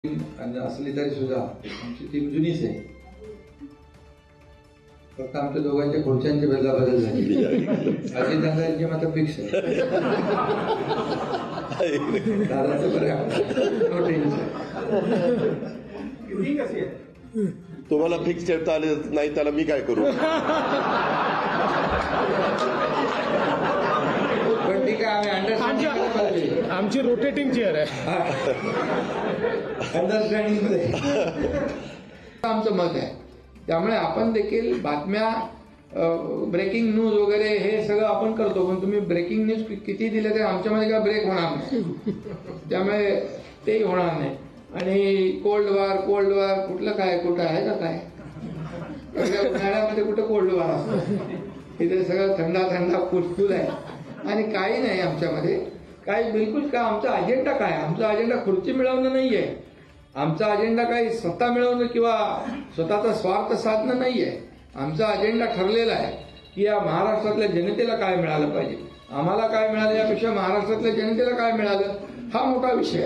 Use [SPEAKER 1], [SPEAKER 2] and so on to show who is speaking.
[SPEAKER 1] आणि असली तरी सुद्धा आमची टीम जुनीच आहे. फक्त आमच्या दोघांच्या खुर्च्यांची बदल झाली. अजित दादांची मात्र फिक्स आहे. दादाचं बरं नो टेन्शन.
[SPEAKER 2] तुम्हाला फिक्स ठेवता आले नाही त्याला मी काय करू.
[SPEAKER 1] पण ठीक आहे, आम्ही अंडरस्टँडिंग
[SPEAKER 3] आमची रोटेटिंग चेअर आहे.
[SPEAKER 1] अंडरस्टँडिंग मध्ये आमचं मत आहे. त्यामुळे आपण देखील बातम्या ब्रेकिंग न्यूज वगैरे हे सगळं आपण करतो, पण तुम्ही ब्रेकिंग न्यूज किती दिले तर आमच्यामध्ये काय ब्रेक होणार नाही. त्यामुळे तेही होणार नाही. आणि कोल्ड वॉर कुठलं काय, कुठं आहे का काय. उन्हाळ्यामध्ये कुठं कोल्ड वॉर असतं. इथे सगळं थंडा कुलकुल आहे आणि काही नाही आमच्यामध्ये. काही बिलकुल का. आमचा अजेंडा काय, आमचा अजेंडा खुर्ची मिळवणं नाहीये. आमचा अजेंडा काही सत्ता मिळवणं किंवा स्वतःचा स्वार्थ साधणं नाहीये. आमचा अजेंडा ठरलेला आहे की या महाराष्ट्रातल्या जनतेला काय मिळालं पाहिजे. आम्हाला काय मिळालं यापेक्षा महाराष्ट्रातल्या जनतेला काय मिळालं हा मोठा विषय